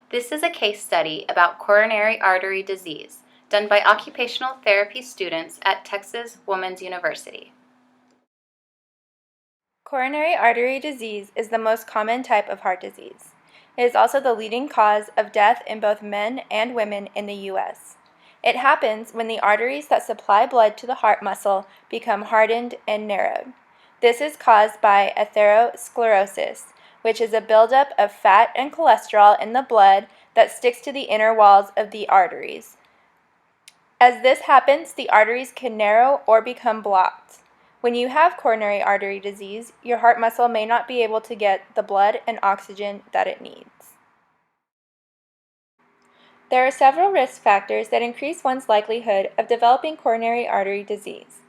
This is a case study about coronary artery disease done by occupational therapy students at Texas Women's University. Coronary artery disease is the most common type of heart disease. It is also the leading cause of death in both men and women in the U.S. It happens when the arteries that supply blood to the heart muscle become hardened and narrowed. This is caused by atherosclerosis, which is a buildup of fat and cholesterol in the blood that sticks to the inner walls of the arteries. As this happens, the arteries can narrow or become blocked. When you have coronary artery disease, your heart muscle may not be able to get the blood and oxygen that it needs. There are several risk factors that increase one's likelihood of developing coronary artery disease.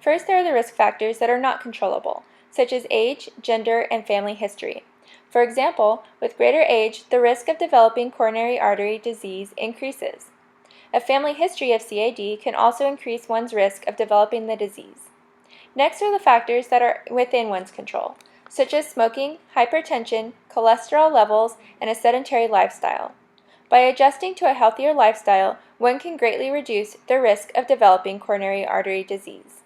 First, there are the risk factors that are not controllable, such as age, gender, and family history. For example, with greater age, the risk of developing coronary artery disease increases. A family history of CAD can also increase one's risk of developing the disease. Next are the factors that are within one's control, such as smoking, hypertension, cholesterol levels, and a sedentary lifestyle. By adjusting to a healthier lifestyle, one can greatly reduce the risk of developing coronary artery disease.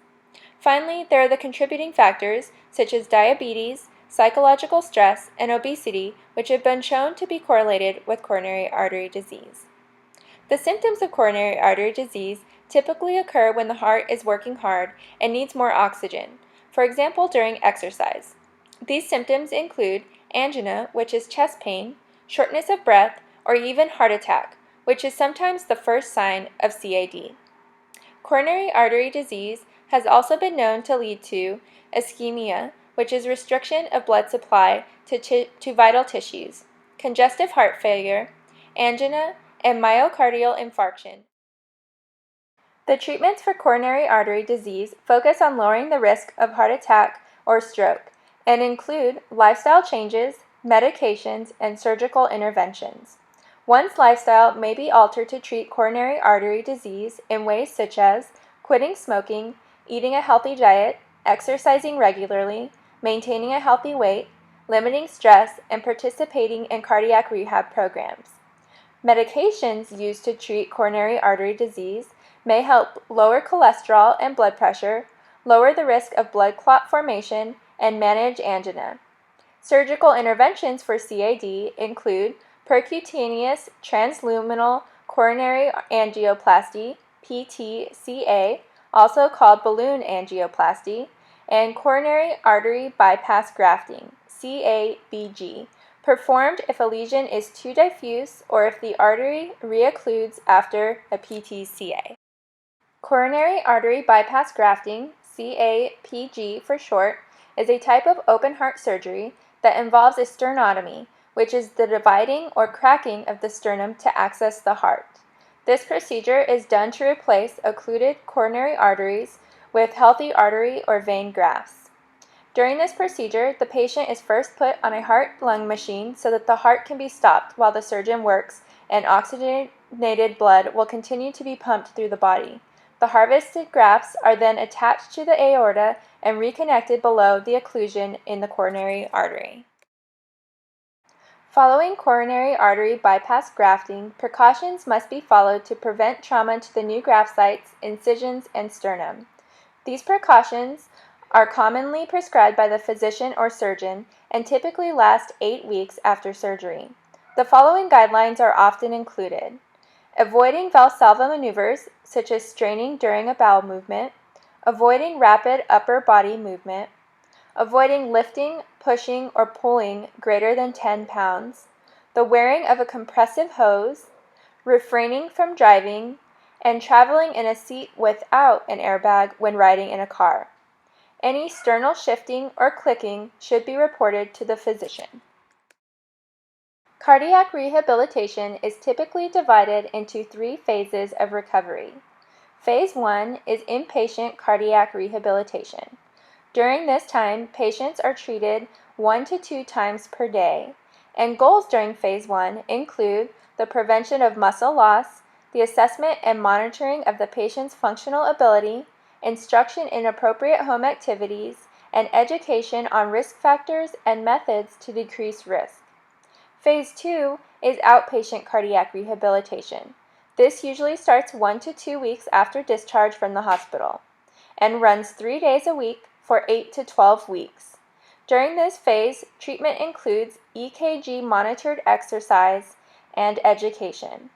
Finally, there are the contributing factors, such as diabetes, psychological stress, and obesity, which have been shown to be correlated with coronary artery disease. The symptoms of coronary artery disease typically occur when the heart is working hard and needs more oxygen, for example during exercise. These symptoms include angina, which is chest pain, shortness of breath, or even heart attack, which is sometimes the first sign of CAD. Coronary artery disease has also been known to lead to ischemia, which is restriction of blood supply to vital tissues, congestive heart failure, angina, and myocardial infarction. The treatments for coronary artery disease focus on lowering the risk of heart attack or stroke and include lifestyle changes, medications, and surgical interventions. One's lifestyle may be altered to treat coronary artery disease in ways such as quitting smoking, eating a healthy diet, exercising regularly, maintaining a healthy weight, limiting stress, and participating in cardiac rehab programs. Medications used to treat coronary artery disease may help lower cholesterol and blood pressure, lower the risk of blood clot formation, and manage angina. Surgical interventions for CAD include percutaneous transluminal coronary angioplasty, PTCA, also called balloon angioplasty, and coronary artery bypass grafting, CABG, performed if a lesion is too diffuse or if the artery reoccludes after a PTCA. Coronary artery bypass grafting, CAPG for short, is a type of open heart surgery that involves a sternotomy, which is the dividing or cracking of the sternum to access the heart. This procedure is done to replace occluded coronary arteries with healthy artery or vein grafts. During this procedure, the patient is first put on a heart-lung machine so that the heart can be stopped while the surgeon works and oxygenated blood will continue to be pumped through the body. The harvested grafts are then attached to the aorta and reconnected below the occlusion in the coronary artery. Following coronary artery bypass grafting, precautions must be followed to prevent trauma to the new graft sites, incisions, and sternum. These precautions are commonly prescribed by the physician or surgeon and typically last 8 weeks after surgery. The following guidelines are often included: avoiding Valsalva maneuvers, such as straining during a bowel movement, avoiding rapid upper body movement, avoiding lifting, pushing, or pulling greater than 10 pounds, the wearing of a compressive hose, refraining from driving, and traveling in a seat without an airbag when riding in a car. Any sternal shifting or clicking should be reported to the physician. Cardiac rehabilitation is typically divided into 3 phases of recovery. Phase 1 is inpatient cardiac rehabilitation. During this time, patients are treated 1 to 2 times per day, and goals during Phase 1 include the prevention of muscle loss, the assessment and monitoring of the patient's functional ability, instruction in appropriate home activities, and education on risk factors and methods to decrease risk. Phase 2 is outpatient cardiac rehabilitation. This usually starts 1 to 2 weeks after discharge from the hospital and runs 3 days a week for 8 to 12 weeks. During this phase, treatment includes EKG monitored exercise and education.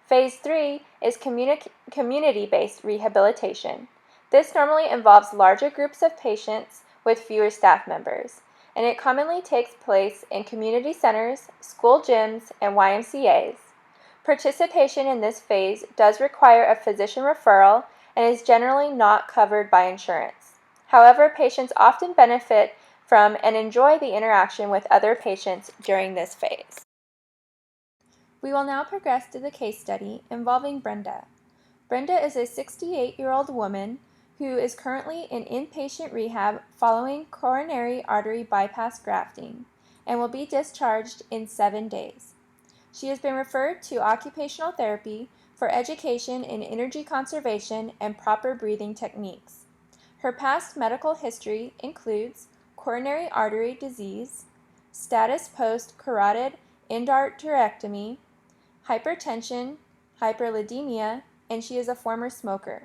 Phase 3 is community-based rehabilitation. This normally involves larger groups of patients with fewer staff members, and it commonly takes place in community centers, school gyms, and YMCAs. Participation in this phase does require a physician referral and is generally not covered by insurance. However, patients often benefit from and enjoy the interaction with other patients during this phase. We will now progress to the case study involving Brenda. Brenda is a 68-year-old woman who is currently in inpatient rehab following coronary artery bypass grafting and will be discharged in 7 days. She has been referred to occupational therapy for education in energy conservation and proper breathing techniques. Her past medical history includes coronary artery disease, status post-carotid endarterectomy, hypertension, hyperlipidemia, and she is a former smoker.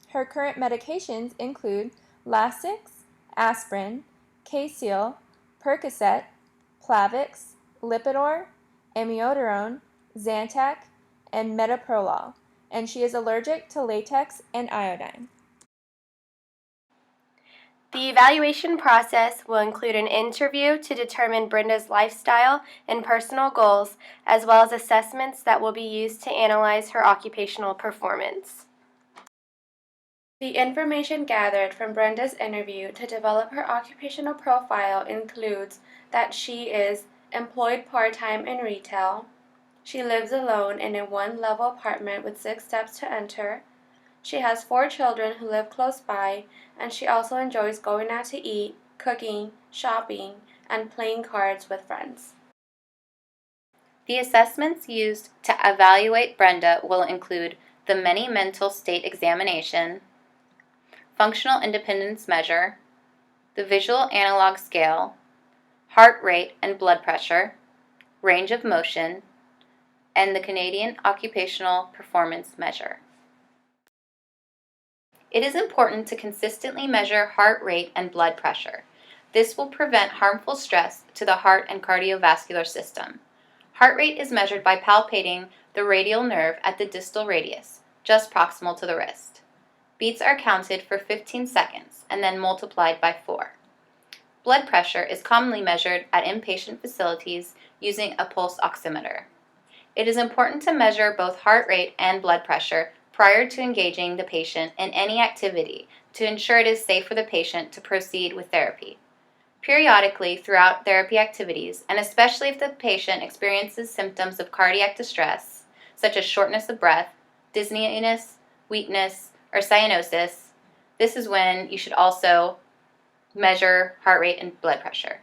Her current medications include Lasix, aspirin, K-Seal, Percocet, Plavix, Lipitor, amiodarone, Zantac, and metoprolol, and she is allergic to latex and iodine. The evaluation process will include an interview to determine Brenda's lifestyle and personal goals, as well as assessments that will be used to analyze her occupational performance. The information gathered from Brenda's interview to develop her occupational profile includes that she is employed part-time in retail, she lives alone in a one-level apartment with 6 steps to enter, she has 4 children who live close by, and she also enjoys going out to eat, cooking, shopping, and playing cards with friends. The assessments used to evaluate Brenda will include the Many Mental State Examination, Functional Independence Measure, the Visual Analog Scale, heart rate and blood pressure, range of motion, and the Canadian Occupational Performance Measure. It is important to consistently measure heart rate and blood pressure. This will prevent harmful stress to the heart and cardiovascular system. Heart rate is measured by palpating the radial nerve at the distal radius, just proximal to the wrist. Beats are counted for 15 seconds and then multiplied by 4. Blood pressure is commonly measured at inpatient facilities using a pulse oximeter. It is important to measure both heart rate and blood pressure prior to engaging the patient in any activity to ensure it is safe for the patient to proceed with therapy. Periodically throughout therapy activities, and especially if the patient experiences symptoms of cardiac distress, such as shortness of breath, dizziness, weakness, or cyanosis, this is when you should also measure heart rate and blood pressure.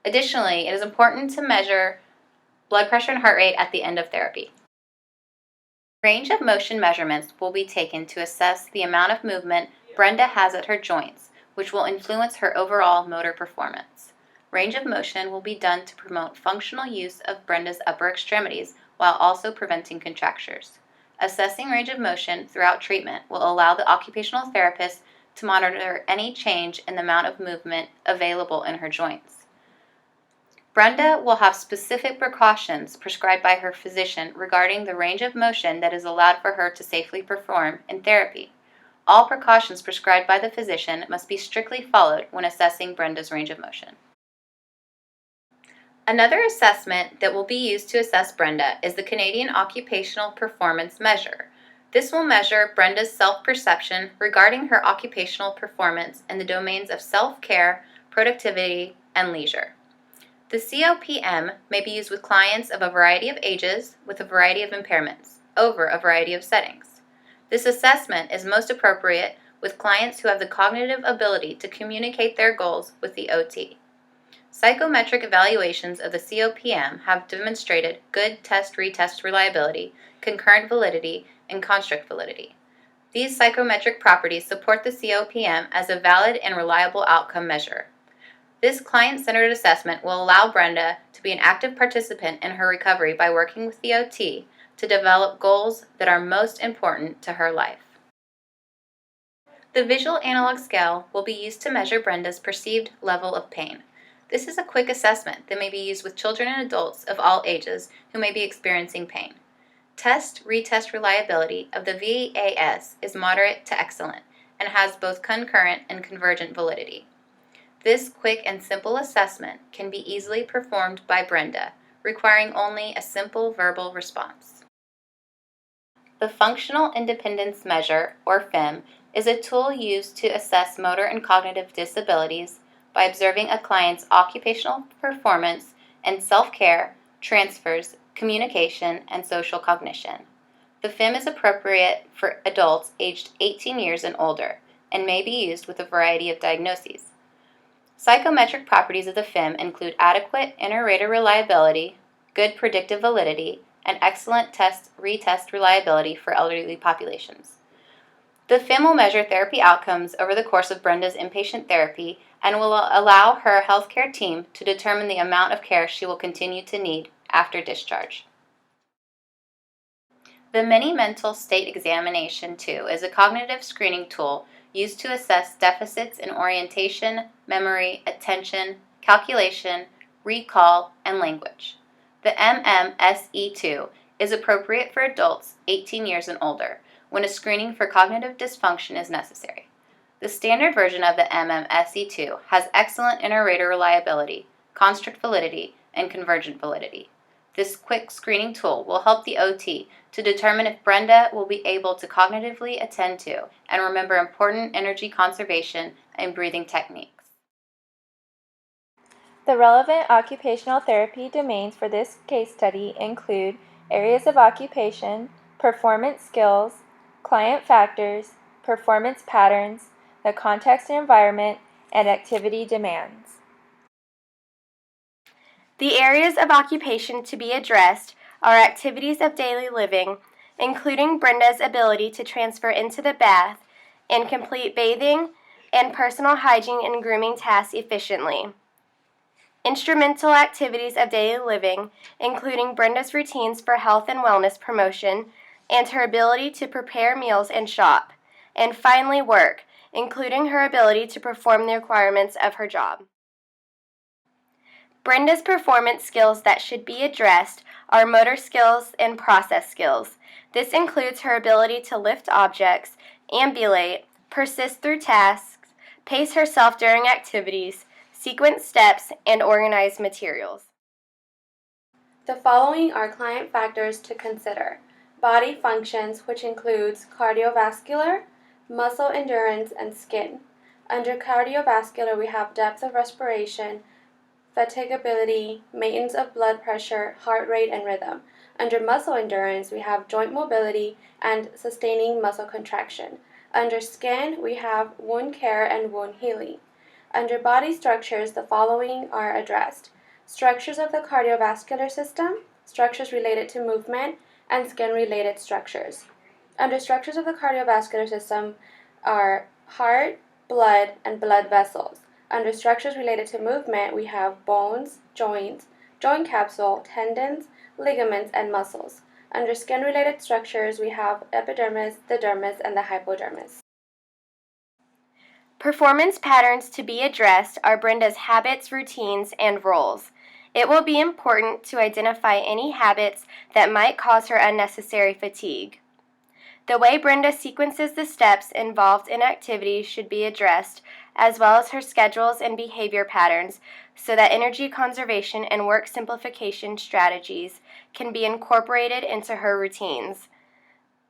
Additionally, it is important to measure blood pressure and heart rate at the end of therapy. Range of motion measurements will be taken to assess the amount of movement Brenda has at her joints, which will influence her overall motor performance. Range of motion will be done to promote functional use of Brenda's upper extremities while also preventing contractures. Assessing range of motion throughout treatment will allow the occupational therapist to monitor any change in the amount of movement available in her joints. Brenda will have specific precautions prescribed by her physician regarding the range of motion that is allowed for her to safely perform in therapy. All precautions prescribed by the physician must be strictly followed when assessing Brenda's range of motion. Another assessment that will be used to assess Brenda is the Canadian Occupational Performance Measure. This will measure Brenda's self-perception regarding her occupational performance in the domains of self-care, productivity, and leisure. The COPM may be used with clients of a variety of ages with a variety of impairments over a variety of settings. This assessment is most appropriate with clients who have the cognitive ability to communicate their goals with the OT. Psychometric evaluations of the COPM have demonstrated good test-retest reliability, concurrent validity, and construct validity. These psychometric properties support the COPM as a valid and reliable outcome measure. This client-centered assessment will allow Brenda to be an active participant in her recovery by working with the OT to develop goals that are most important to her life. The visual analog scale will be used to measure Brenda's perceived level of pain. This is a quick assessment that may be used with children and adults of all ages who may be experiencing pain. Retest reliability of the VAS is moderate to excellent and has both concurrent and convergent validity. This quick and simple assessment can be easily performed by Brenda, requiring only a simple verbal response. The Functional Independence Measure, or FIM, is a tool used to assess motor and cognitive disabilities by observing a client's occupational performance and self-care, transfers, communication, and social cognition. The FIM is appropriate for adults aged 18 years and older and may be used with a variety of diagnoses. Psychometric properties of the FIM include adequate inter-rater reliability, good predictive validity, and excellent retest reliability for elderly populations. The FIM will measure therapy outcomes over the course of Brenda's inpatient therapy and will allow her healthcare team to determine the amount of care she will continue to need after discharge. The Mini Mental State Examination 2 is a cognitive screening tool used to assess deficits in orientation, memory, attention, calculation, recall, and language. The MMSE2 is appropriate for adults 18 years and older when a screening for cognitive dysfunction is necessary. The standard version of the MMSE2 has excellent inter-rater reliability, construct validity, and convergent validity. This quick screening tool will help the OT to determine if Brenda will be able to cognitively attend to and remember important energy conservation and breathing techniques. The relevant occupational therapy domains for this case study include areas of occupation, performance skills, client factors, performance patterns, the context and environment, and activity demands. The areas of occupation to be addressed are activities of daily living, including Brenda's ability to transfer into the bath and complete bathing and personal hygiene and grooming tasks efficiently. Instrumental activities of daily living, including Brenda's routines for health and wellness promotion and her ability to prepare meals and shop. And finally, work, including her ability to perform the requirements of her job. Brenda's performance skills that should be addressed are motor skills and process skills. This includes her ability to lift objects, ambulate, persist through tasks, pace herself during activities, sequence steps, and organize materials. The following are client factors to consider. Body functions, which includes cardiovascular, muscle endurance, and skin. Under cardiovascular, we have depth of respiration, fatigability, maintenance of blood pressure, heart rate, and rhythm. Under muscle endurance, we have joint mobility and sustaining muscle contraction. Under skin, we have wound care and wound healing. Under body structures, the following are addressed: structures of the cardiovascular system, structures related to movement, and skin-related structures. Under structures of the cardiovascular system are heart, blood, and blood vessels. Under structures related to movement, we have bones, joints, joint capsule, tendons, ligaments, and muscles. Under skin-related structures, we have epidermis, the dermis, and the hypodermis. Performance patterns to be addressed are Brenda's habits, routines, and roles. It will be important to identify any habits that might cause her unnecessary fatigue. The way Brenda sequences the steps involved in activities should be addressed, as well as her schedules and behavior patterns, so that energy conservation and work simplification strategies can be incorporated into her routines.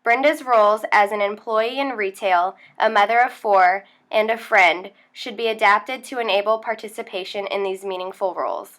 Brenda's roles as an employee in retail, a mother of 4, and a friend should be adapted to enable participation in these meaningful roles.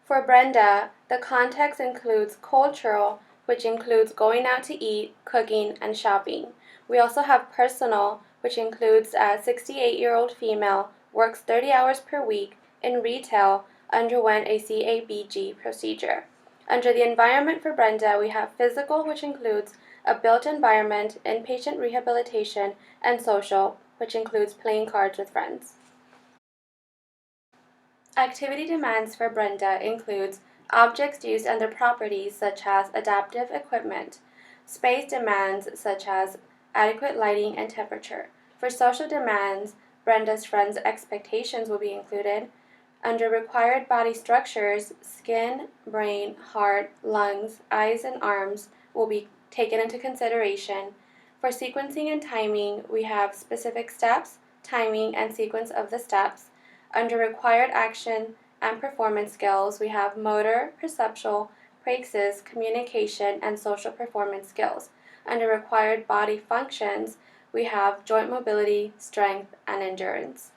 For Brenda, the context includes cultural, which includes going out to eat, cooking, and shopping. We also have personal, which includes a 68-year-old female, works 30 hours per week in retail, underwent a CABG procedure. Under the environment for Brenda, we have physical, which includes a built environment, inpatient rehabilitation, and social, which includes playing cards with friends. Activity demands for Brenda includes objects used under properties such as adaptive equipment, space demands such as adequate lighting and temperature. For social demands, Brenda's friends' expectations will be included. Under required body structures, skin, brain, heart, lungs, eyes, and arms will be taken into consideration. For sequencing and timing, we have specific steps, timing, and sequence of the steps. Under required action and performance skills, we have motor, perceptual, praxis, communication, and social performance skills. Under required body functions, we have joint mobility, strength, and endurance.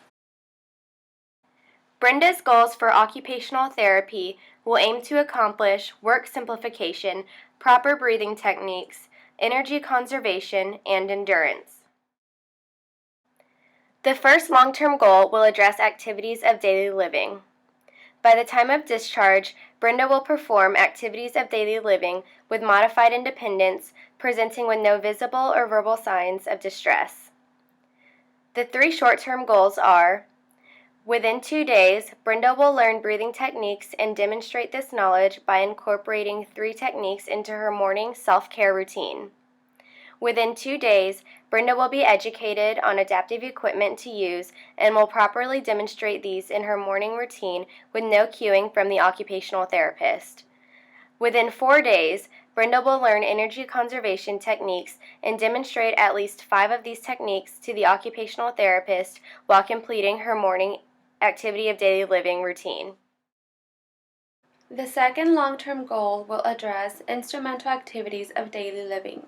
Brenda's goals for occupational therapy will aim to accomplish work simplification, proper breathing techniques, energy conservation, and endurance. The first long-term goal will address activities of daily living. By the time of discharge, Brenda will perform activities of daily living with modified independence, presenting with no visible or verbal signs of distress. The three short-term goals are: within 2 days, Brenda will learn breathing techniques and demonstrate this knowledge by incorporating 3 techniques into her morning self-care routine. Within 2 days, Brenda will be educated on adaptive equipment to use and will properly demonstrate these in her morning routine with no cueing from the occupational therapist. Within 4 days, Brenda will learn energy conservation techniques and demonstrate at least 5 of these techniques to the occupational therapist while completing her morning activity of daily living routine. The second long-term goal will address instrumental activities of daily living.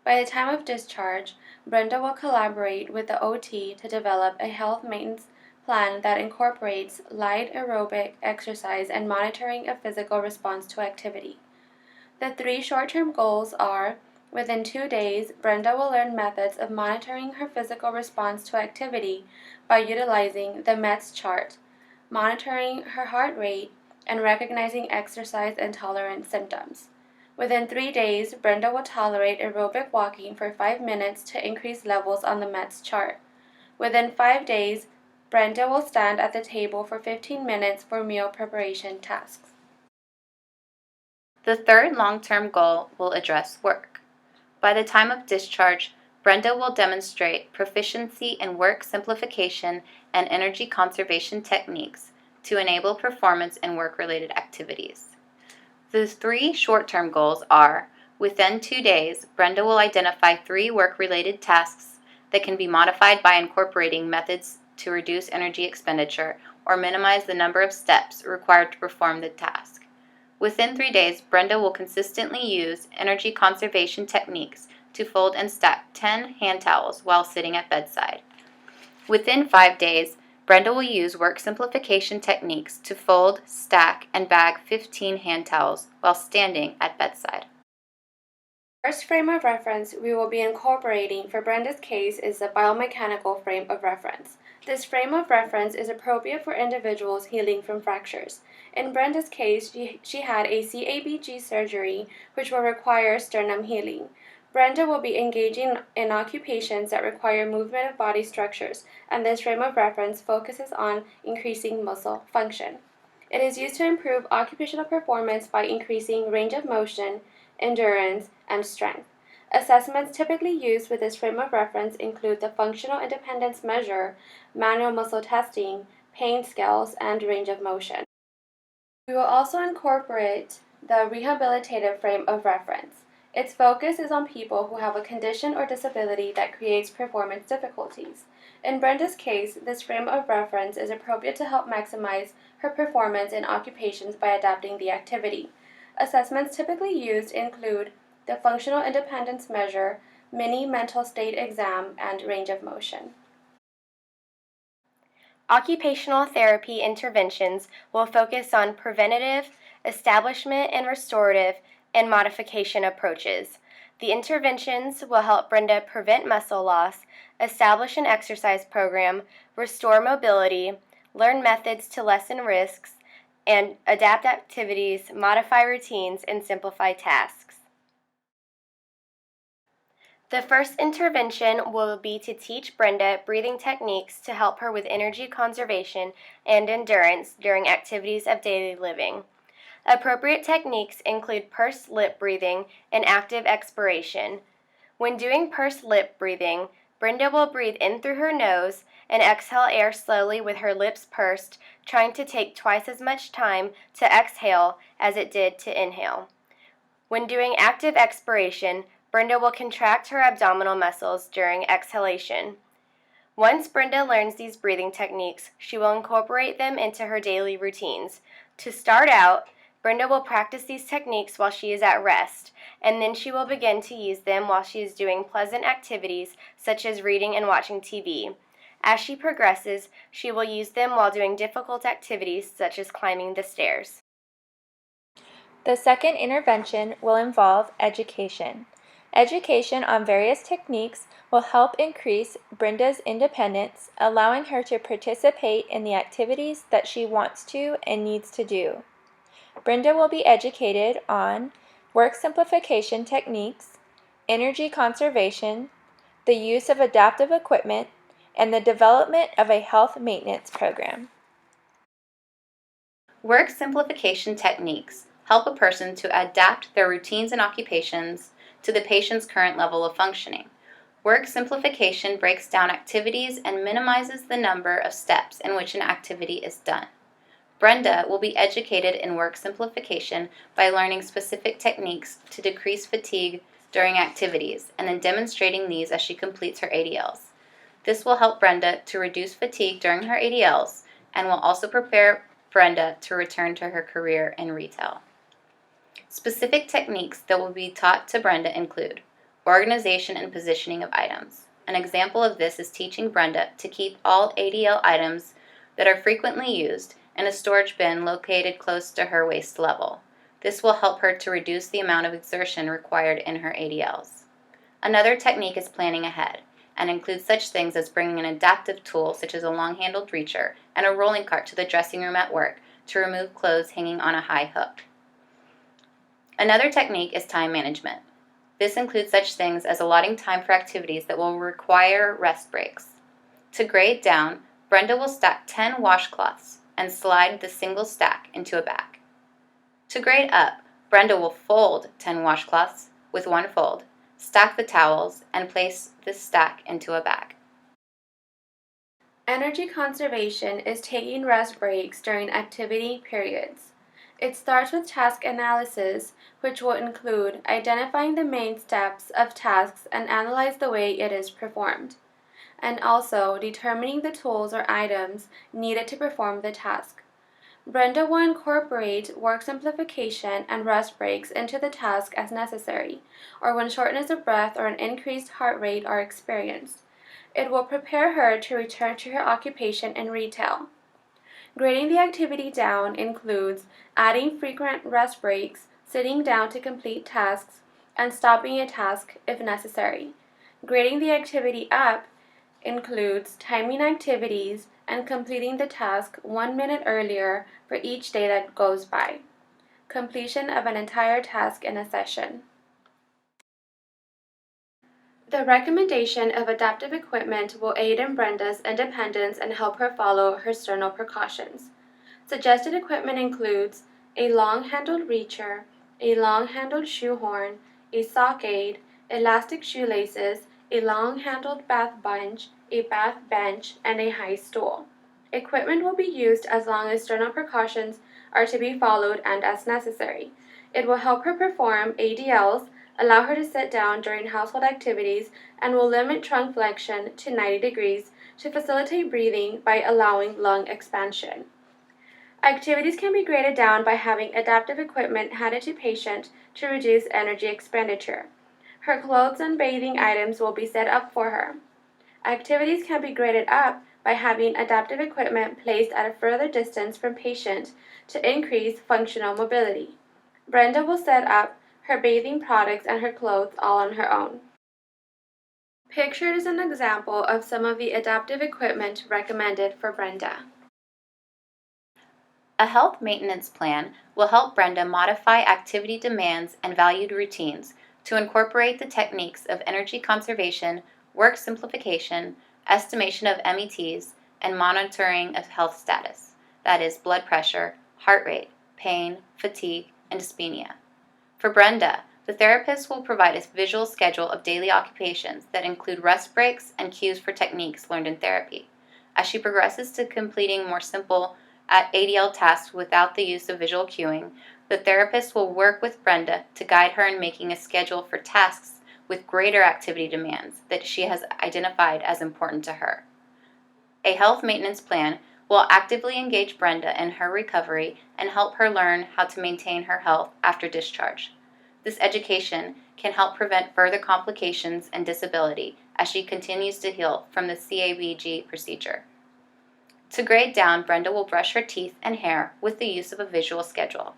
By the time of discharge, Brenda will collaborate with the OT to develop a health maintenance plan that incorporates light aerobic exercise and monitoring of physical response to activity. The 3 short-term goals are: within 2 days, Brenda will learn methods of monitoring her physical response to activity by utilizing the METS chart, monitoring her heart rate, and recognizing exercise intolerant symptoms. Within 3 days, Brenda will tolerate aerobic walking for 5 minutes to increase levels on the METS chart. Within 5 days, Brenda will stand at the table for 15 minutes for meal preparation tasks. The third long-term goal will address work. By the time of discharge, Brenda will demonstrate proficiency in work simplification and energy conservation techniques to enable performance in work-related activities. The 3 short-term goals are: within 2 days, Brenda will identify 3 work-related tasks that can be modified by incorporating methods to reduce energy expenditure or minimize the number of steps required to perform the task. Within 3 days, Brenda will consistently use energy conservation techniques to fold and stack 10 hand towels while sitting at bedside. Within 5 days, Brenda will use work simplification techniques to fold, stack, and bag 15 hand towels while standing at bedside. The first frame of reference we will be incorporating for Brenda's case is the biomechanical frame of reference. This frame of reference is appropriate for individuals healing from fractures. In Brenda's case, she had a CABG surgery, which will require sternum healing. Brenda will be engaging in occupations that require movement of body structures, and this frame of reference focuses on increasing muscle function. It is used to improve occupational performance by increasing range of motion, endurance, and strength. Assessments typically used with this frame of reference include the Functional Independence Measure, manual muscle testing, pain scales, and range of motion. We will also incorporate the rehabilitative frame of reference. Its focus is on people who have a condition or disability that creates performance difficulties. In Brenda's case, this frame of reference is appropriate to help maximize her performance in occupations by adapting the activity. Assessments typically used include the Functional Independence Measure, Mini Mental State Exam, and range of motion. Occupational therapy interventions will focus on preventative, establishment and restorative, and modification approaches. The interventions will help Brenda prevent muscle loss, establish an exercise program, restore mobility, learn methods to lessen risks, and adapt activities, modify routines, and simplify tasks. The first intervention will be to teach Brenda breathing techniques to help her with energy conservation and endurance during activities of daily living. Appropriate techniques include pursed lip breathing and active expiration. When doing pursed lip breathing, Brenda will breathe in through her nose and exhale air slowly with her lips pursed, trying to take twice as much time to exhale as it did to inhale. When doing active expiration, Brenda will contract her abdominal muscles during exhalation. Once Brenda learns these breathing techniques, she will incorporate them into her daily routines. To start out, Brenda will practice these techniques while she is at rest, and then she will begin to use them while she is doing pleasant activities such as reading and watching TV. As she progresses, she will use them while doing difficult activities such as climbing the stairs. The second intervention will involve education. Education on various techniques will help increase Brenda's independence, allowing her to participate in the activities that she wants to and needs to do. Brenda will be educated on work simplification techniques, energy conservation, the use of adaptive equipment, and the development of a health maintenance program. Work simplification techniques help a person to adapt their routines and occupations to the patient's current level of functioning. Work simplification breaks down activities and minimizes the number of steps in which an activity is done. Brenda will be educated in work simplification by learning specific techniques to decrease fatigue during activities and then demonstrating these as she completes her ADLs. This will help Brenda to reduce fatigue during her ADLs and will also prepare Brenda to return to her career in retail. Specific techniques that will be taught to Brenda include organization and positioning of items. An example of this is teaching Brenda to keep all ADL items that are frequently used in a storage bin located close to her waist level. This will help her to reduce the amount of exertion required in her ADLs. Another technique is planning ahead and includes such things as bringing an adaptive tool such as a long-handled reacher and a rolling cart to the dressing room at work to remove clothes hanging on a high hook. Another technique is time management. This includes such things as allotting time for activities that will require rest breaks. To grade down, Brenda will stack 10 washcloths and slide the single stack into a bag. To grade up, Brenda will fold 10 washcloths with one fold, stack the towels, and place this stack into a bag. Energy conservation is taking rest breaks during activity periods. It starts with task analysis, which will include identifying the main steps of tasks and analyze the way it is performed, and also determining the tools or items needed to perform the task. Brenda will incorporate work simplification and rest breaks into the task as necessary, or when shortness of breath or an increased heart rate are experienced. It will prepare her to return to her occupation in retail. Grading the activity down includes adding frequent rest breaks, sitting down to complete tasks, and stopping a task if necessary. Grading the activity up includes timing activities and completing the task 1 minute earlier for each day that goes by. Completion of an entire task in a session. The recommendation of adaptive equipment will aid in Brenda's independence and help her follow her sternal precautions. Suggested equipment includes a long-handled reacher, a long-handled shoehorn, a sock aid, elastic shoelaces, a long-handled bath sponge, a bath bench, and a high stool. Equipment will be used as long as sternal precautions are to be followed and as necessary. It will help her perform ADLs, allow her to sit down during household activities, and will limit trunk flexion to 90 degrees to facilitate breathing by allowing lung expansion. Activities can be graded down by having adaptive equipment handed to patient to reduce energy expenditure. Her clothes and bathing items will be set up for her. Activities can be graded up by having adaptive equipment placed at a further distance from patient to increase functional mobility. Brenda will set up her bathing products and her clothes all on her own. Pictured is an example of some of the adaptive equipment recommended for Brenda. A health maintenance plan will help Brenda modify activity demands and valued routines to incorporate the techniques of energy conservation, work simplification, estimation of METs, and monitoring of health status, that is, blood pressure, heart rate, pain, fatigue, and dyspnea. For Brenda, the therapist will provide a visual schedule of daily occupations that include rest breaks and cues for techniques learned in therapy. As she progresses to completing more simple ADL tasks without the use of visual cueing, the therapist will work with Brenda to guide her in making a schedule for tasks with greater activity demands that she has identified as important to her. A health maintenance plan will actively engage Brenda in her recovery and help her learn how to maintain her health after discharge. This education can help prevent further complications and disability as she continues to heal from the CABG procedure. To grade down, Brenda will brush her teeth and hair with the use of a visual schedule.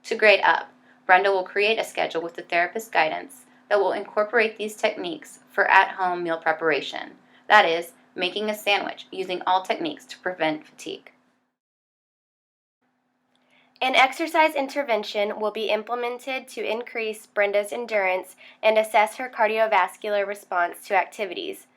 To grade up, Brenda will create a schedule with the therapist's guidance that will incorporate these techniques for at-home meal preparation, that is, making a sandwich using all techniques to prevent fatigue. An exercise intervention will be implemented to increase Brenda's endurance and assess her cardiovascular response to activities.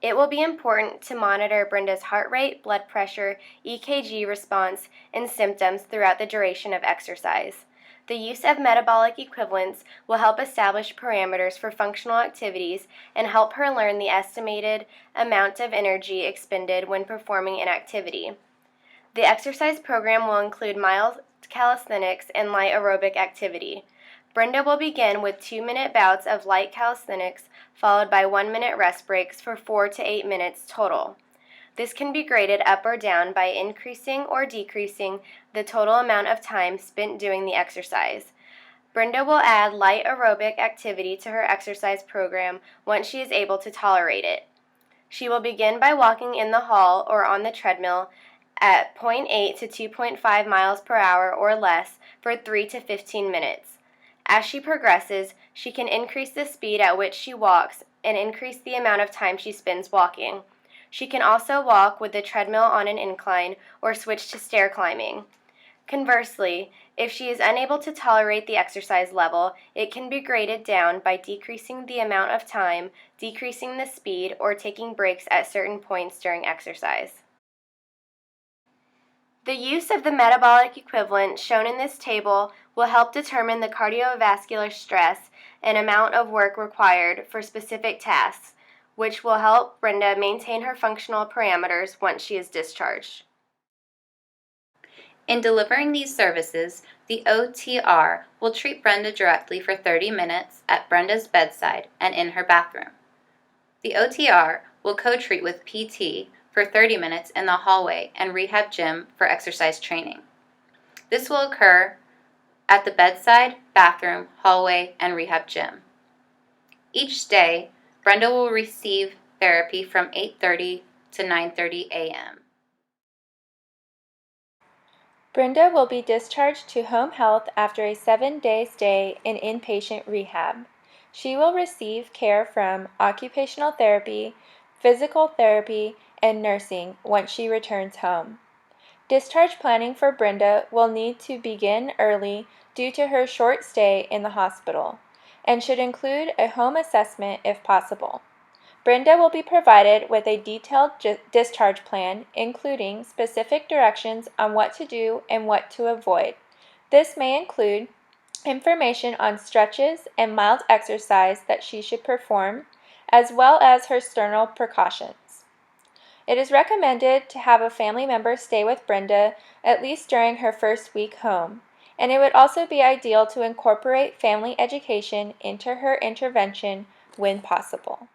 It will be important to monitor Brenda's heart rate, blood pressure, EKG response, and symptoms throughout the duration of exercise. The use of metabolic equivalents will help establish parameters for functional activities and help her learn the estimated amount of energy expended when performing an activity. The exercise program will include mild calisthenics and light aerobic activity. Brenda will begin with 2-minute bouts of light calisthenics followed by 1-minute rest breaks for 4 to 8 minutes total. This can be graded up or down by increasing or decreasing the total amount of time spent doing the exercise. Brenda will add light aerobic activity to her exercise program once she is able to tolerate it. She will begin by walking in the hall or on the treadmill at 0.8 to 2.5 miles per hour or less for 3 to 15 minutes. As she progresses, she can increase the speed at which she walks and increase the amount of time she spends walking. She can also walk with the treadmill on an incline or switch to stair climbing. Conversely, if she is unable to tolerate the exercise level, it can be graded down by decreasing the amount of time, decreasing the speed, or taking breaks at certain points during exercise. The use of the metabolic equivalent shown in this table will help determine the cardiovascular stress and amount of work required for specific tasks, which will help Brenda maintain her functional parameters once she is discharged. In delivering these services, the OTR will treat Brenda directly for 30 minutes at Brenda's bedside and in her bathroom. The OTR will co-treat with PT for 30 minutes in the hallway and rehab gym for exercise training. This will occur at the bedside, bathroom, hallway, and rehab gym. Each day, Brenda will receive therapy from 8:30 to 9:30 a.m. Brenda will be discharged to home health after a 7-day stay in inpatient rehab. She will receive care from occupational therapy, physical therapy, and nursing once she returns home. Discharge planning for Brenda will need to begin early due to her short stay in the hospital, and should include a home assessment if possible. Brenda will be provided with a detailed discharge plan, including specific directions on what to do and what to avoid. This may include information on stretches and mild exercise that she should perform, as well as her sternal precautions. It is recommended to have a family member stay with Brenda at least during her first week home, and it would also be ideal to incorporate family education into her intervention when possible.